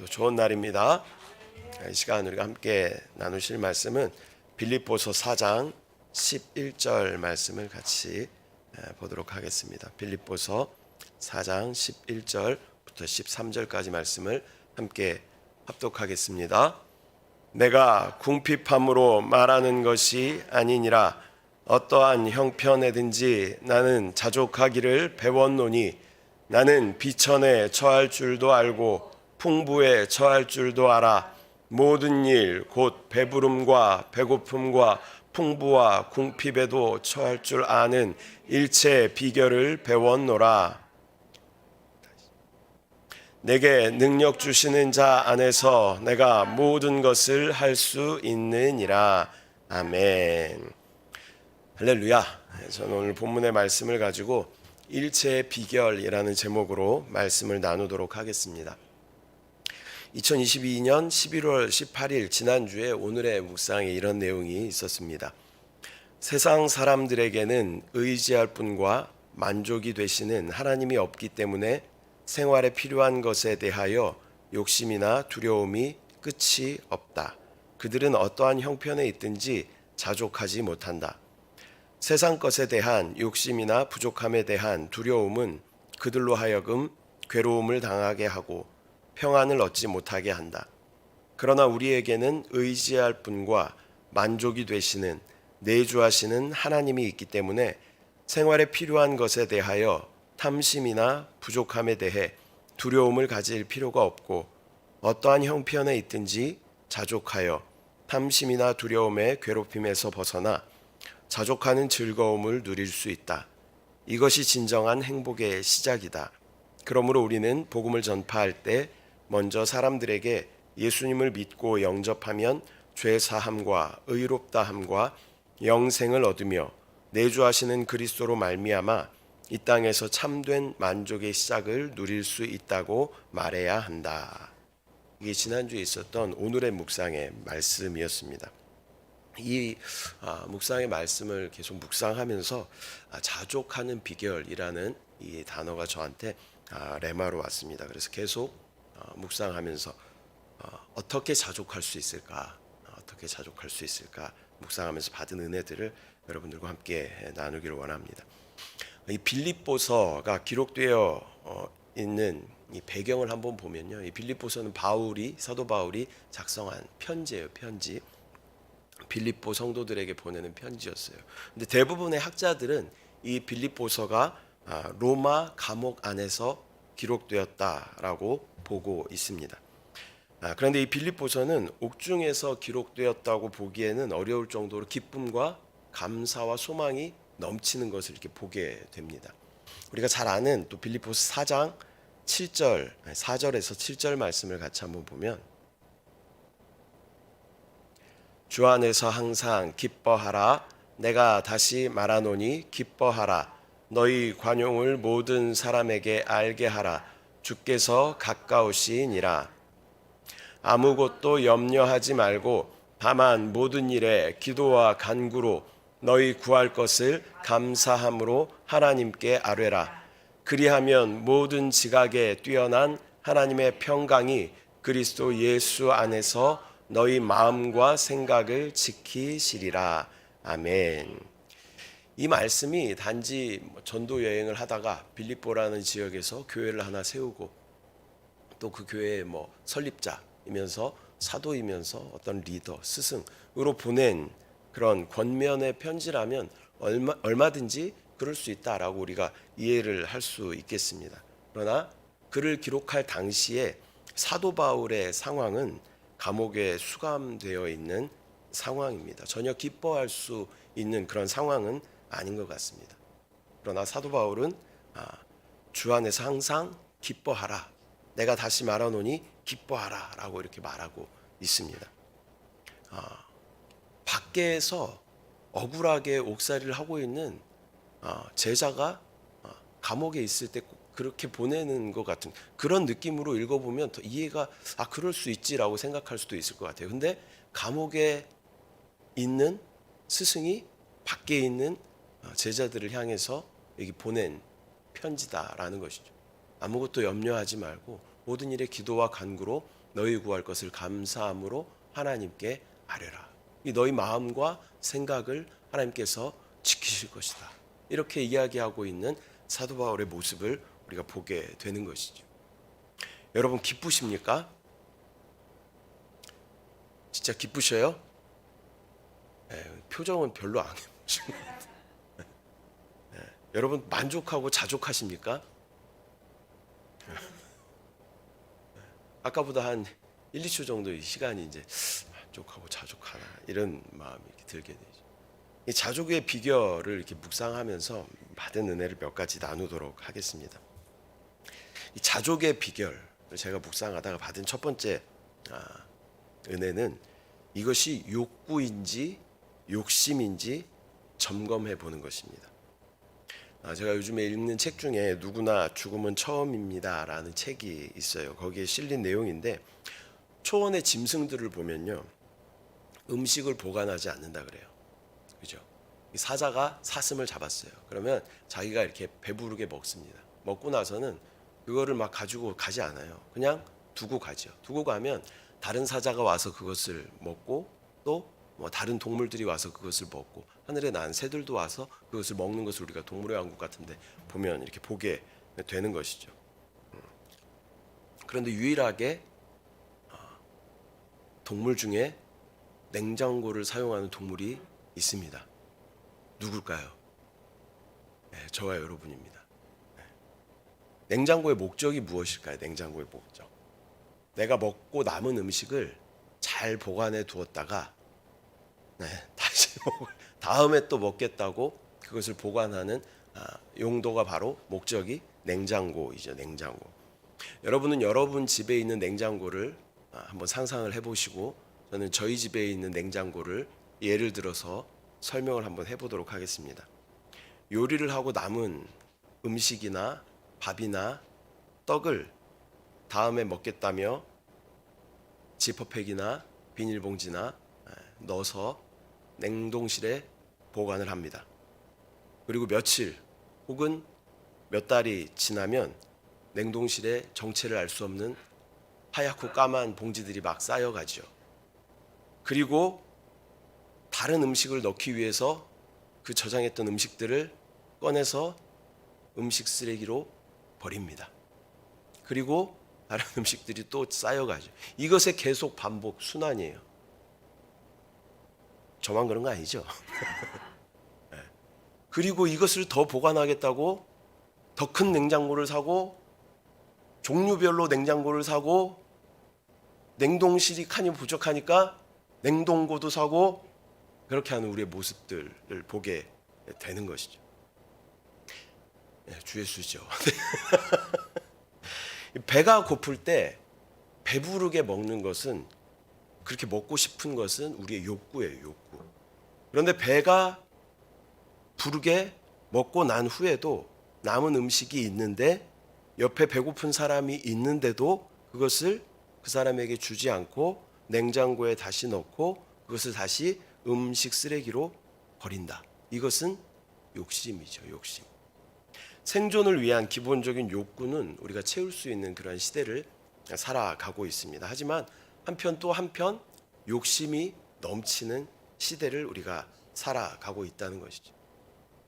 오늘도 좋은 날입니다. 이 시간 우리가 함께 나누실 말씀은 빌립보서 4장 11절 말씀을 같이 보도록 하겠습니다. 빌립보서 4장 11절부터 13절까지 말씀을 함께 합독하겠습니다. 내가 궁핍함으로 말하는 것이 아니니라. 어떠한 형편에든지 나는 자족하기를 배웠노니 나는 비천에 처할 줄도 알고 풍부에 처할 줄도 알아. 모든 일 곧 배부름과 배고픔과 풍부와 궁핍에도 처할 줄 아는 일체의 비결을 배웠노라. 내게 능력 주시는 자 안에서 내가 모든 것을 할 수 있느니라. 아멘. 할렐루야. 저는 오늘 본문의 말씀을 가지고 일체의 비결이라는 제목으로 말씀을 나누도록 하겠습니다. 2022년 11월 18일 지난주에 오늘의 묵상에 이런 내용이 있었습니다. 세상 사람들에게는 의지할 분과 만족이 되시는 하나님이 없기 때문에 생활에 필요한 것에 대하여 욕심이나 두려움이 끝이 없다. 그들은 어떠한 형편에 있든지 자족하지 못한다. 세상 것에 대한 욕심이나 부족함에 대한 두려움은 그들로 하여금 괴로움을 당하게 하고 평안을 얻지 못하게 한다. 그러나 우리에게는 의지할 분과 만족이 되시는 내주하시는 하나님이 있기 때문에 생활에 필요한 것에 대하여 탐심이나 부족함에 대해 두려움을 가질 필요가 없고 어떠한 형편에 있든지 자족하여 탐심이나 두려움의 괴롭힘에서 벗어나 자족하는 즐거움을 누릴 수 있다. 이것이 진정한 행복의 시작이다. 그러므로 우리는 복음을 전파할 때 먼저 사람들에게 예수님을 믿고 영접하면 죄 사함과 의롭다함과 영생을 얻으며 내주하시는 그리스도로 말미암아 이 땅에서 참된 만족의 시작을 누릴 수 있다고 말해야 한다. 이게 지난주에 있었던 오늘의 묵상의 말씀이었습니다. 이 묵상의 말씀을 계속 묵상하면서 자족하는 비결이라는 이 단어가 저한테 레마로 왔습니다. 그래서 계속 묵상하면서 어떻게 자족할 수 있을까? 어떻게 자족할 수 있을까? 묵상하면서 받은 은혜들을 여러분들과 함께 나누기를 원합니다. 이 빌립보서가 기록되어 있는 이 배경을 한번 보면요. 이 빌립보서는 사도 바울이 작성한 편지예요. 편지. 빌립보 성도들에게 보내는 편지였어요. 근데 대부분의 학자들은 이 빌립보서가 로마 감옥 안에서 기록되었다라고 보고 있습니다. 그런데 이 빌립보서는 옥중에서 기록되었다고 보기에는 어려울 정도로 기쁨과 감사와 소망이 넘치는 것을 이렇게 보게 됩니다. 우리가 잘 아는 또 빌립보서 4장 4절에서 7절 말씀을 같이 한번 보면 주 안에서 항상 기뻐하라. 내가 다시 말하노니 기뻐하라. 너희 관용을 모든 사람에게 알게 하라. 주께서 가까우시니라. 아무것도 염려하지 말고 다만 모든 일에 기도와 간구로 너희 구할 것을 감사함으로 하나님께 아뢰라. 그리하면 모든 지각에 뛰어난 하나님의 평강이 그리스도 예수 안에서 너희 마음과 생각을 지키시리라. 아멘. 이 말씀이 단지 전도 여행을 하다가 빌립보라는 지역에서 교회를 하나 세우고 또 그 교회의 설립자이면서 사도이면서 어떤 리더, 스승으로 보낸 그런 권면의 편지라면 얼마든지 그럴 수 있다라고 우리가 이해를 할 수 있겠습니다. 그러나 그를 기록할 당시에 사도 바울의 상황은 감옥에 수감되어 있는 상황입니다. 전혀 기뻐할 수 있는 그런 상황은 아닌 것 같습니다. 그러나 사도 바울은 주 안에서 항상 기뻐하라. 내가 다시 말하노니 기뻐하라 라고 이렇게 말하고 있습니다. 밖에서 억울하게 옥살이를 하고 있는 제자가 감옥에 있을 때 그렇게 보내는 것 같은 그런 느낌으로 읽어보면 더 이해가 그럴 수 있지라고 생각할 수도 있을 것 같아요. 근데 감옥에 있는 스승이 밖에 있는 제자들을 향해서 여기 보낸 편지다라는 것이죠. 아무것도 염려하지 말고 모든 일에 기도와 간구로 너희 구할 것을 감사함으로 하나님께 아뢰라. 이 너희 마음과 생각을 하나님께서 지키실 것이다. 이렇게 이야기하고 있는 사도 바울의 모습을 우리가 보게 되는 것이죠. 여러분 기쁘십니까? 진짜 기쁘셔요? 표정은 별로 안 기쁘신 것 같아요. 여러분 만족하고 자족하십니까? 아까보다 한 1, 2초 정도 시간이 이제 만족하고 자족하나 이런 마음이 이렇게 들게 되죠. 이 자족의 비결을 이렇게 묵상하면서 받은 은혜를 몇 가지 나누도록 하겠습니다. 이 자족의 비결을 제가 묵상하다가 받은 첫 번째 은혜는 이것이 욕구인지 욕심인지 점검해 보는 것입니다. 제가 요즘에 읽는 책 중에 누구나 죽음은 처음입니다 라는 책이 있어요. 거기에 실린 내용인데 초원의 짐승들을 보면요 음식을 보관하지 않는다 그래요. 그죠? 사자가 사슴을 잡았어요. 그러면 자기가 이렇게 배부르게 먹습니다. 먹고 나서는 그거를 막 가지고 가지 않아요. 그냥 두고 가죠. 두고 가면 다른 사자가 와서 그것을 먹고 또 뭐 다른 동물들이 와서 그것을 먹고 하늘에 난 새들도 와서 그것을 먹는 것을 우리가 동물의 왕국 같은데 보면 이렇게 보게 되는 것이죠. 그런데 유일하게 동물 중에 냉장고를 사용하는 동물이 있습니다. 누굴까요? 저와 여러분입니다. 냉장고의 목적이 무엇일까요? 냉장고의 목적. 내가 먹고 남은 음식을 잘 보관해 두었다가 다시 다음에 또 먹겠다고 그것을 보관하는 용도가 바로 목적이 냉장고이죠. 냉장고. 여러분은 여러분 집에 있는 냉장고를 한번 상상을 해보시고 저는 저희 집에 있는 냉장고를 예를 들어서 설명을 한번 해보도록 하겠습니다. 요리를 하고 남은 음식이나 밥이나 떡을 다음에 먹겠다며 지퍼백이나 비닐봉지나 넣어서 냉동실에 보관을 합니다. 그리고 며칠 혹은 몇 달이 지나면 냉동실에 정체를 알 수 없는 하얗고 까만 봉지들이 막 쌓여가죠. 그리고 다른 음식을 넣기 위해서 그 저장했던 음식들을 꺼내서 음식 쓰레기로 버립니다. 그리고 다른 음식들이 또 쌓여가죠. 이것의 계속 반복 순환이에요. 저만 그런 거 아니죠? 그리고 이것을 더 보관하겠다고 더 큰 냉장고를 사고 종류별로 냉장고를 사고 냉동실이 칸이 부족하니까 냉동고도 사고 그렇게 하는 우리의 모습들을 보게 되는 것이죠. 주의 수죠. 배가 고플 때 배부르게 먹는 것은 그렇게 먹고 싶은 것은 우리의 욕구예요. 욕구. 그런데 배가 부르게 먹고 난 후에도 남은 음식이 있는데 옆에 배고픈 사람이 있는데도 그것을 그 사람에게 주지 않고 냉장고에 다시 넣고 그것을 다시 음식 쓰레기로 버린다. 이것은 욕심이죠. 욕심. 생존을 위한 기본적인 욕구는 우리가 채울 수 있는 그런 시대를 살아가고 있습니다. 하지만 한편 또 한편 욕심이 넘치는 시대를 우리가 살아가고 있다는 것이죠.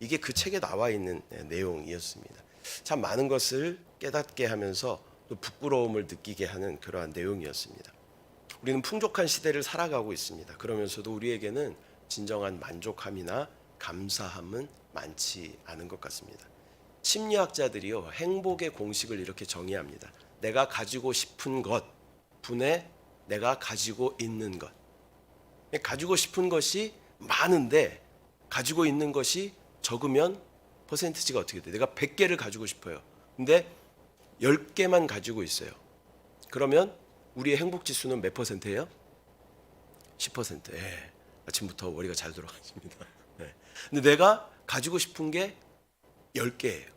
이게 그 책에 나와 있는 내용이었습니다. 참 많은 것을 깨닫게 하면서 또 부끄러움을 느끼게 하는 그러한 내용이었습니다. 우리는 풍족한 시대를 살아가고 있습니다. 그러면서도 우리에게는 진정한 만족함이나 감사함은 많지 않은 것 같습니다. 심리학자들이요 행복의 공식을 이렇게 정의합니다. 내가 가지고 싶은 것 분의 내가 가지고 있는 것. 가지고 싶은 것이 많은데 가지고 있는 것이 적으면 퍼센티지가 어떻게 돼? 내가 100개를 가지고 싶어요. 근데 10개만 가지고 있어요. 그러면 우리의 행복 지수는 몇 퍼센트예요? 10%. 예. 아침부터 머리가 잘 돌아가십니다. 예. 근데 내가 가지고 싶은 게 10개예요.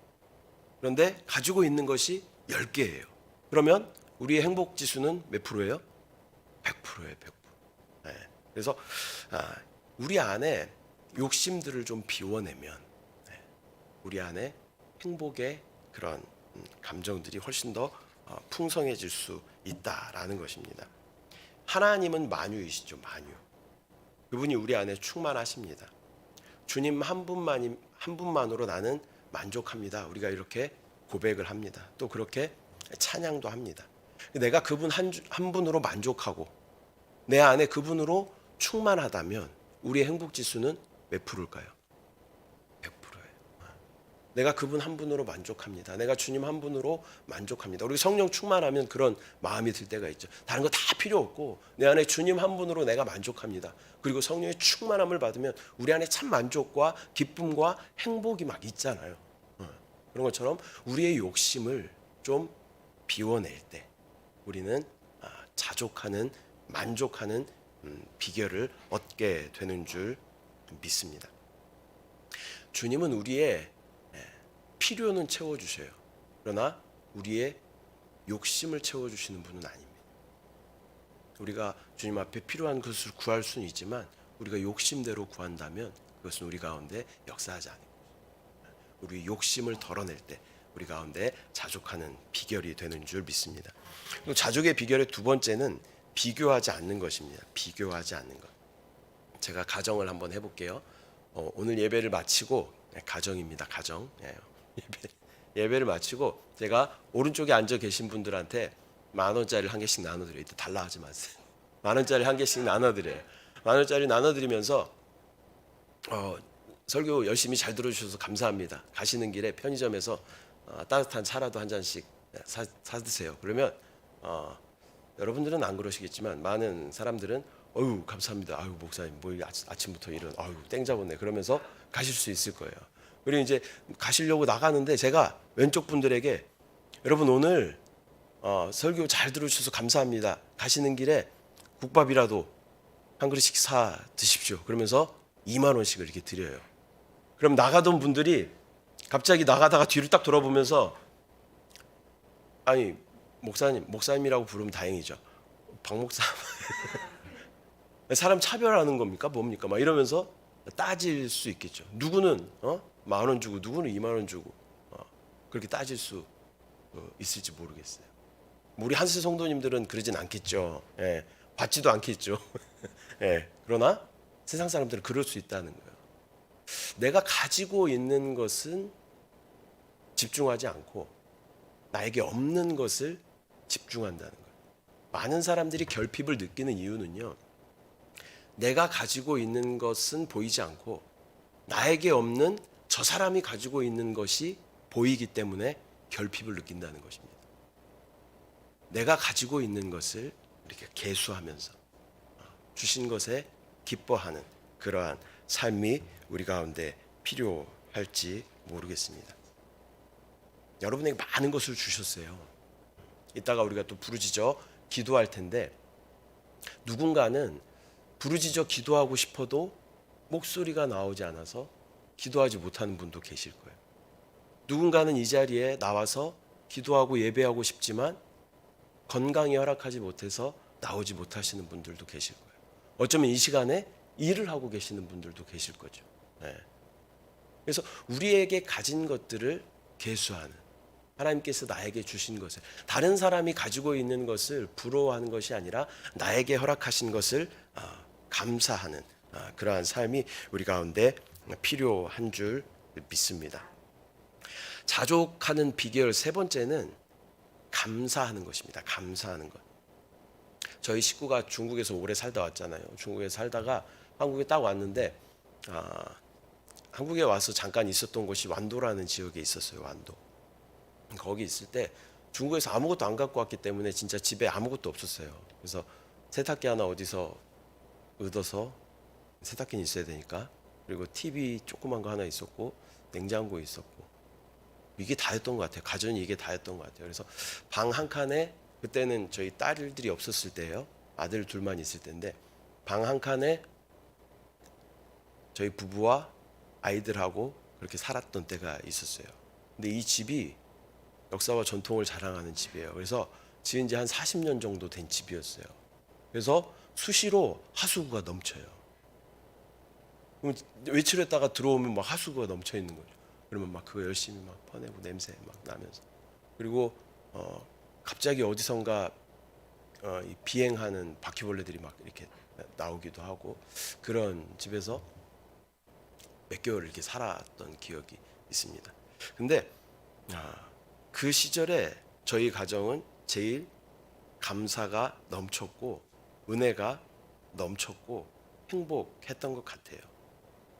그런데 가지고 있는 것이 10개예요. 그러면 우리의 행복 지수는 몇 프로예요? 100%예요. 100%. 네. 그래서 우리 안에 욕심들을 좀 비워내면 우리 안에 행복의 그런 감정들이 훨씬 더 풍성해질 수 있다라는 것입니다. 하나님은 만유이시죠. 만유. 그분이 우리 안에 충만하십니다. 주님 한 분만으로 나는 만족합니다. 우리가 이렇게 고백을 합니다. 또 그렇게 찬양도 합니다. 내가 그분 한 분으로 만족하고 내 안에 그분으로 충만하다면 우리의 행복 지수는 몇 프로일까요? 100%예요. 내가 그분 한 분으로 만족합니다. 내가 주님 한 분으로 만족합니다. 우리 성령 충만하면 그런 마음이 들 때가 있죠. 다른 거 다 필요 없고 내 안에 주님 한 분으로 내가 만족합니다. 그리고 성령의 충만함을 받으면 우리 안에 참 만족과 기쁨과 행복이 막 있잖아요. 그런 것처럼 우리의 욕심을 좀 비워낼 때 우리는 자족하는 만족하는 비결을 얻게 되는 줄 믿습니다. 주님은 우리의 필요는 채워주셔요. 그러나 우리의 욕심을 채워주시는 분은 아닙니다. 우리가 주님 앞에 필요한 것을 구할 수는 있지만 우리가 욕심대로 구한다면 그것은 우리 가운데 역사하지 않는 것입니다. 우리 욕심을 덜어낼 때 우리 가운데 자족하는 비결이 되는 줄 믿습니다. 자족의 비결의 두 번째는 비교하지 않는 것입니다. 비교하지 않는 것. 제가 가정을 한번 해볼게요. 오늘 예배를 마치고 가정입니다. 가정. 예배를 마치고 제가 오른쪽에 앉아 계신 분들한테 10,000원짜리를 한 개씩 나눠드려요. 이때 달라 하지 마세요. 10,000원짜리 한 개씩 나눠드려요. 10,000원짜리 나눠드리면서 설교 열심히 잘 들어주셔서 감사합니다. 가시는 길에 편의점에서 따뜻한 차라도 한 잔씩 사 드세요. 그러면 여러분들은 안 그러시겠지만 많은 사람들은 어유 감사합니다. 아유 목사님 뭐 아침부터 이런 아유 땡 잡았네. 그러면서 가실 수 있을 거예요. 그리고 이제 가시려고 나가는데 제가 왼쪽 분들에게 여러분 오늘 설교 잘 들어주셔서 감사합니다. 가시는 길에 국밥이라도 한 그릇씩 사 드십시오. 그러면서 2만 원씩을 이렇게 드려요. 그럼 나가던 분들이 갑자기 나가다가 뒤를 딱 돌아보면서 아니 목사님이라고 부르면 다행이죠. 박 목사 사람 차별하는 겁니까? 뭡니까? 막 이러면서 따질 수 있겠죠. 누구는 10,000원 주고 누구는 2만 원 주고 그렇게 따질 수 있을지 모르겠어요. 우리 한스 성도님들은 그러진 않겠죠. 예, 받지도 않겠죠. 예, 그러나 세상 사람들은 그럴 수 있다는 거예요. 내가 가지고 있는 것은 집중하지 않고 나에게 없는 것을 집중한다는 거예요. 많은 사람들이 결핍을 느끼는 이유는요. 내가 가지고 있는 것은 보이지 않고 나에게 없는 저 사람이 가지고 있는 것이 보이기 때문에 결핍을 느낀다는 것입니다. 내가 가지고 있는 것을 이렇게 계수하면서 주신 것에 기뻐하는 그러한 삶이 우리 가운데 필요할지 모르겠습니다. 여러분에게 많은 것을 주셨어요. 이따가 우리가 또 부르짖어 기도할 텐데 누군가는 부르짖어 기도하고 싶어도 목소리가 나오지 않아서 기도하지 못하는 분도 계실 거예요. 누군가는 이 자리에 나와서 기도하고 예배하고 싶지만 건강이 허락하지 못해서 나오지 못하시는 분들도 계실 거예요. 어쩌면 이 시간에 일을 하고 계시는 분들도 계실 거죠. 그래서 우리에게 가진 것들을 계수하는 하나님께서 나에게 주신 것을 다른 사람이 가지고 있는 것을 부러워하는 것이 아니라 나에게 허락하신 것을 감사하는 그러한 삶이 우리 가운데 필요한 줄 믿습니다. 자족하는 비결 세 번째는 감사하는 것입니다. 감사하는 것. 저희 식구가 중국에서 오래 살다 왔잖아요. 중국에 살다가 한국에 딱 왔는데 한국에 와서 잠깐 있었던 곳이 완도라는 지역에 있었어요. 완도. 거기 있을 때 중국에서 아무것도 안 갖고 왔기 때문에 진짜 집에 아무것도 없었어요. 그래서 세탁기 하나 어디서 얻어서 세탁기는 있어야 되니까 그리고 TV 조그만 거 하나 있었고 냉장고 있었고 이게 다였던 것 같아요. 가전이 이게 다였던 것 같아요. 그래서 방 한 칸에 그때는 저희 딸들이 없었을 때예요. 아들 둘만 있을 때인데 방 한 칸에 저희 부부와 아이들하고 그렇게 살았던 때가 있었어요. 근데 이 집이 역사와 전통을 자랑하는 집이에요. 그래서 지은 지 한 40년 정도 된 집이었어요. 그래서 수시로 하수구가 넘쳐요. 그럼 외출했다가 들어오면 막 하수구가 넘쳐 있는 거죠. 그러면 막 그거 열심히 막 퍼내고 냄새 막 나면서 그리고 갑자기 어디선가 이 비행하는 바퀴벌레들이 막 이렇게 나오기도 하고 그런 집에서 몇 개월을 이렇게 살았던 기억이 있습니다. 근데 그 시절에 저희 가정은 제일 감사가 넘쳤고 은혜가 넘쳤고 행복했던 것 같아요.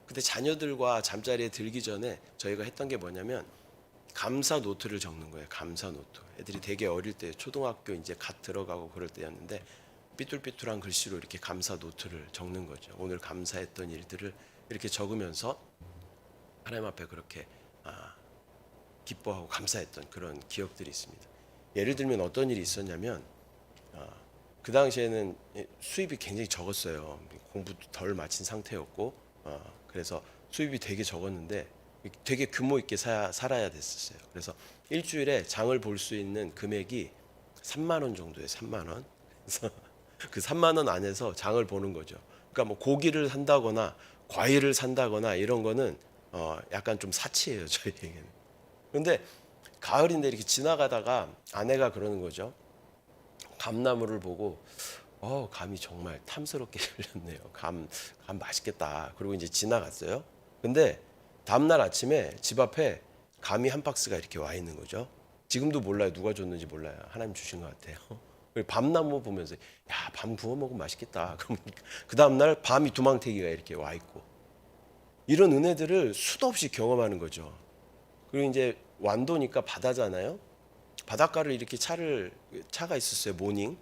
근데 자녀들과 잠자리에 들기 전에 저희가 했던 게 뭐냐면 감사 노트를 적는 거예요. 감사 노트. 애들이 되게 어릴 때 초등학교 이제 갓 들어가고 그럴 때였는데 삐뚤삐뚤한 글씨로 이렇게 감사 노트를 적는 거죠. 오늘 감사했던 일들을 이렇게 적으면서 하나님 앞에 그렇게 기뻐하고 감사했던 그런 기억들이 있습니다. 예를 들면 어떤 일이 있었냐면 그 당시에는 수입이 굉장히 적었어요. 공부도 덜 마친 상태였고 그래서 수입이 되게 적었는데 되게 규모 있게 살아야 됐었어요. 그래서 일주일에 장을 볼 수 있는 금액이 3만 원 정도예요. 3만 원. 그래서 그 3만 원 안에서 장을 보는 거죠. 그러니까 뭐 고기를 산다거나 과일을 산다거나 이런 거는 약간 좀 사치예요, 저희에게는. 그런데 가을인데 이렇게 지나가다가 아내가 그러는 거죠. 감나무를 보고 감이 정말 탐스럽게 열렸네요. 감 맛있겠다. 그리고 이제 지나갔어요. 근데 다음날 아침에 집 앞에 감이 한 박스가 이렇게 와 있는 거죠. 지금도 몰라요. 누가 줬는지 몰라요. 하나님 주신 것 같아요. 밤나무 보면서 야, 밤 구워 먹으면 맛있겠다. 그러면 그 다음날 밤이 두망태기가 이렇게 와 있고 이런 은혜들을 수도 없이 경험하는 거죠. 그리고 이제 완도니까 바다잖아요. 바닷가를 이렇게 차가 있었어요. 모닝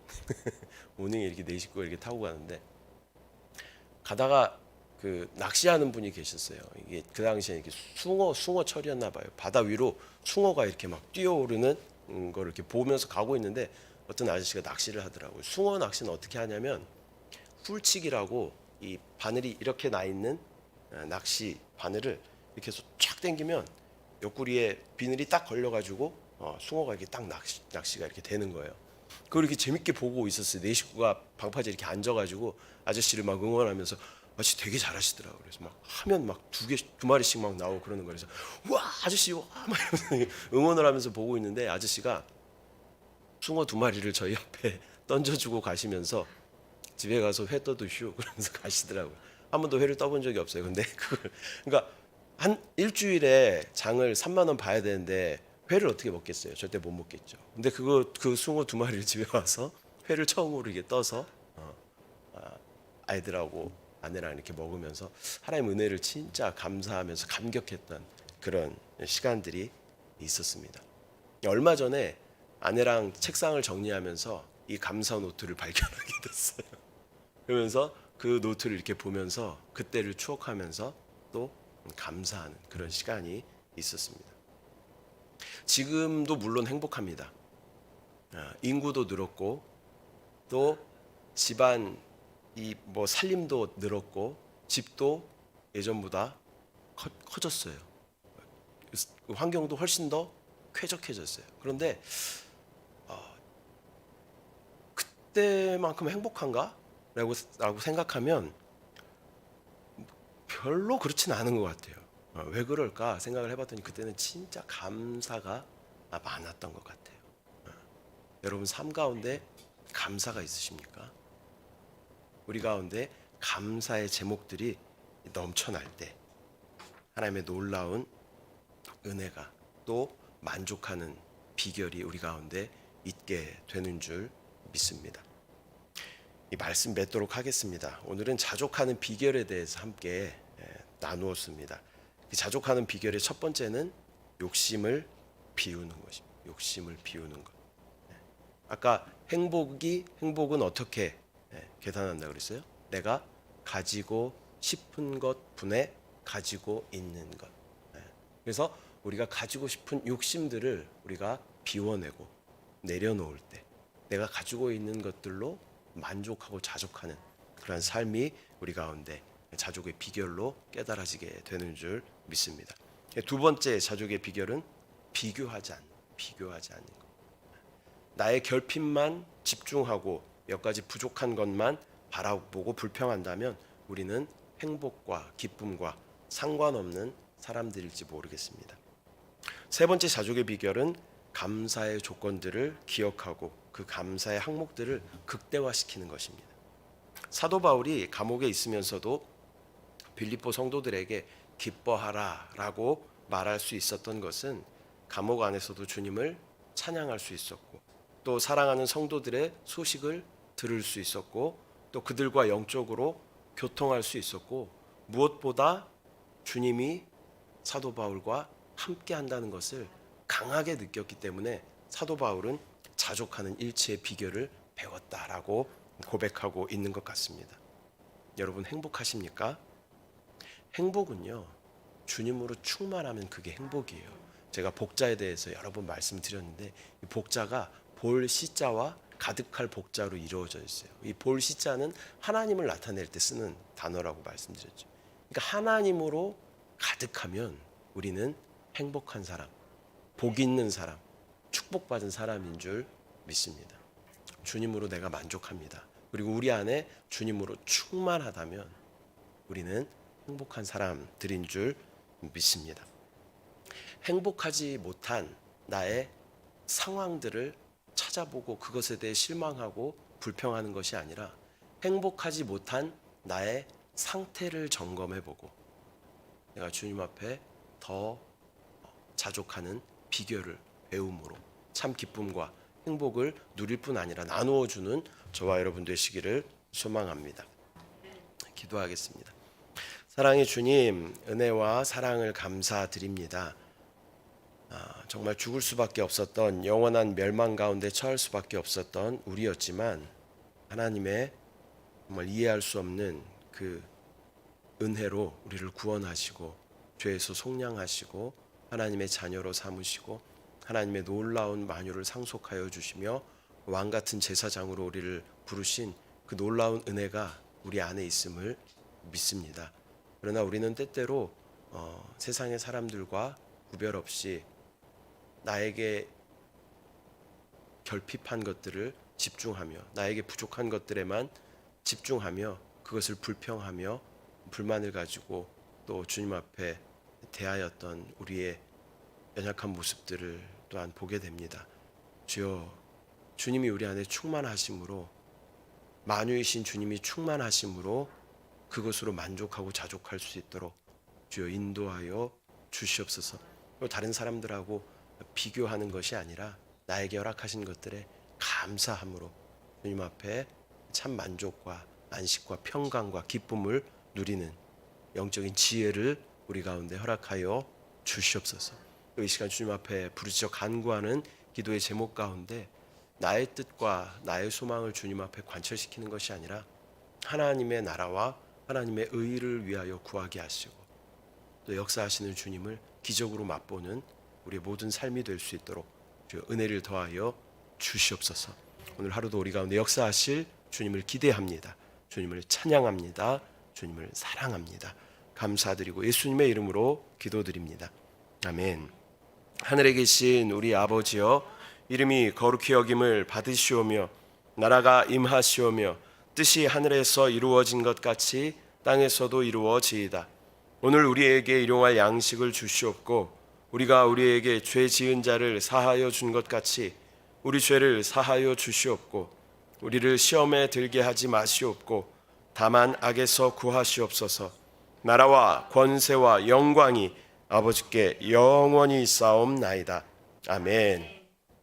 모닝에 이렇게 네 식구가 이렇게 타고 가는데 가다가 그 낚시하는 분이 계셨어요. 이게 그 당시에 이렇게 숭어철이었나 봐요. 바다 위로 숭어가 이렇게 막 뛰어오르는 걸 이렇게 보면서 가고 있는데 어떤 아저씨가 낚시를 하더라고요. 숭어 낚시는 어떻게 하냐면 훌치기라고 이 바늘이 이렇게 나 있는 낚시 바늘을 이렇게 해서 쫙 당기면 옆구리에 비늘이 딱 걸려가지고 숭어가 이렇게 딱 낚시가 이렇게 되는 거예요. 그걸 이렇게 재밌게 보고 있었어요. 네 식구가 방파제 이렇게 앉아가지고 아저씨를 막 응원하면서 아저씨 되게 잘하시더라고요. 그래서 막 하면 막 두 마리씩 막 나오고 그러는 거예요. 그래서 와 아저씨 와 막 이러면서 응원을 하면서 보고 있는데 아저씨가 숭어 두 마리를 저희 앞에 던져주고 가시면서 집에 가서 회 떠드슈 그러면서 가시더라고요. 한 번도 회를 떠본 적이 없어요. 근데 그러니까 한 일주일에 장을 3만 원 봐야 되는데 회를 어떻게 먹겠어요? 절대 못 먹겠죠. 근데 그 숭어 두 마리를 집에 와서 회를 처음으로 이게 떠서 아이들하고 아내랑 이렇게 먹으면서 하나님 은혜를 진짜 감사하면서 감격했던 그런 시간들이 있었습니다. 얼마 전에 아내랑 책상을 정리하면서 이 감사 노트를 발견하게 됐어요. 그러면서 그 노트를 이렇게 보면서 그때를 추억하면서 또 감사하는 그런 시간이 있었습니다. 지금도 물론 행복합니다. 인구도 늘었고 또 집안 이 뭐 살림도 늘었고 집도 예전보다 커졌어요. 환경도 훨씬 더 쾌적해졌어요. 그런데 그때만큼 행복한가? 라고 생각하면 별로 그렇지는 않은 것 같아요. 왜 그럴까 생각을 해봤더니 그때는 진짜 감사가 많았던 것 같아요. 여러분 삶 가운데 감사가 있으십니까? 우리 가운데 감사의 제목들이 넘쳐날 때 하나님의 놀라운 은혜가 또 만족하는 비결이 우리 가운데 있게 되는 줄 믿습니다. 이 말씀 맺도록 하겠습니다. 오늘은 자족하는 비결에 대해서 함께 나누었습니다. 자족하는 비결의 첫 번째는 욕심을 비우는 것입니다. 욕심을 비우는 것. 아까 행복은 어떻게 계산한다 그랬어요? 내가 가지고 싶은 것 분에 가지고 있는 것. 그래서 우리가 가지고 싶은 욕심들을 우리가 비워내고 내려놓을 때 내가 가지고 있는 것들로 만족하고 자족하는 그런 삶이 우리 가운데 자족의 비결로 깨달아지게 되는 줄 믿습니다. 두 번째 자족의 비결은 비교하지 않는 것. 나의 결핍만 집중하고 몇 가지 부족한 것만 바라보고 불평한다면 우리는 행복과 기쁨과 상관없는 사람들일지 모르겠습니다. 세 번째 자족의 비결은 감사의 조건들을 기억하고 그 감사의 항목들을 극대화시키는 것입니다. 사도 바울이 감옥에 있으면서도 빌립보 성도들에게 기뻐하라라고 말할 수 있었던 것은 감옥 안에서도 주님을 찬양할 수 있었고, 또 사랑하는 성도들의 소식을 들을 수 있었고, 또 그들과 영적으로 교통할 수 있었고, 무엇보다 주님이 사도 바울과 함께 한다는 것을 강하게 느꼈기 때문에 사도 바울은 자족하는 일치의 비결을 배웠다라고 고백하고 있는 것 같습니다. 여러분 행복하십니까? 행복은요, 주님으로 충만하면 그게 행복이에요. 제가 복자에 대해서 여러 번 말씀드렸는데, 이 복자가 볼 시자와 가득할 복자로 이루어져 있어요. 이 볼 시자는 하나님을 나타낼 때 쓰는 단어라고 말씀드렸죠. 그러니까 하나님으로 가득하면 우리는 행복한 사람, 복 있는 사람, 축복받은 사람인 줄 믿습니다. 주님으로 내가 만족합니다. 그리고 우리 안에 주님으로 충만하다면 우리는 행복한 사람들인 줄 믿습니다. 행복하지 못한 나의 상황들을 찾아보고 그것에 대해 실망하고 불평하는 것이 아니라 행복하지 못한 나의 상태를 점검해보고 내가 주님 앞에 더 자족하는 비결을 배움으로 참 기쁨과 행복을 누릴 뿐 아니라 나누어 주는 저와 여러분 되시기를 소망합니다. 기도하겠습니다. 사랑의 주님, 은혜와 사랑을 감사드립니다. 정말 죽을 수밖에 없었던, 영원한 멸망 가운데 처할 수밖에 없었던 우리였지만 하나님의 정말 이해할 수 없는 그 은혜로 우리를 구원하시고 죄에서 속량하시고 하나님의 자녀로 삼으시고 하나님의 놀라운 만유를 상속하여 주시며 왕같은 제사장으로 우리를 부르신 그 놀라운 은혜가 우리 안에 있음을 믿습니다. 그러나 우리는 때때로 세상의 사람들과 구별 없이 나에게 결핍한 것들을 집중하며 나에게 부족한 것들에만 집중하며 그것을 불평하며 불만을 가지고 또 주님 앞에 대하였던 우리의 연약한 모습들을 또한 보게 됩니다. 주여, 주님이 우리 안에 충만하심으로, 만유이신 주님이 충만하심으로 그것으로 만족하고 자족할 수 있도록 주여 인도하여 주시옵소서. 다른 사람들하고 비교하는 것이 아니라 나에게 허락하신 것들에 감사함으로 주님 앞에 참 만족과 안식과 평강과 기쁨을 누리는 영적인 지혜를 우리 가운데 허락하여 주시옵소서. 이 시간 주님 앞에 부르짖어 간구하는 기도의 제목 가운데 나의 뜻과 나의 소망을 주님 앞에 관철시키는 것이 아니라 하나님의 나라와 하나님의 의를 위하여 구하게 하시고 또 역사하시는 주님을 기적으로 맛보는 우리의 모든 삶이 될 수 있도록 주여 은혜를 더하여 주시옵소서. 오늘 하루도 우리 가운데 역사하실 주님을 기대합니다. 주님을 찬양합니다. 주님을 사랑합니다. 감사드리고 예수님의 이름으로 기도드립니다. 아멘. 하늘에 계신 우리 아버지여, 이름이 거룩히 여김을 받으시오며 나라가 임하시오며 뜻이 하늘에서 이루어진 것 같이 땅에서도 이루어지이다. 오늘 우리에게 일용할 양식을 주시옵고 우리가 우리에게 죄 지은 자를 사하여 준 것 같이 우리 죄를 사하여 주시옵고 우리를 시험에 들게 하지 마시옵고 다만 악에서 구하시옵소서. 나라와 권세와 영광이 아버지께 영원히 있사옵나이다. 아멘.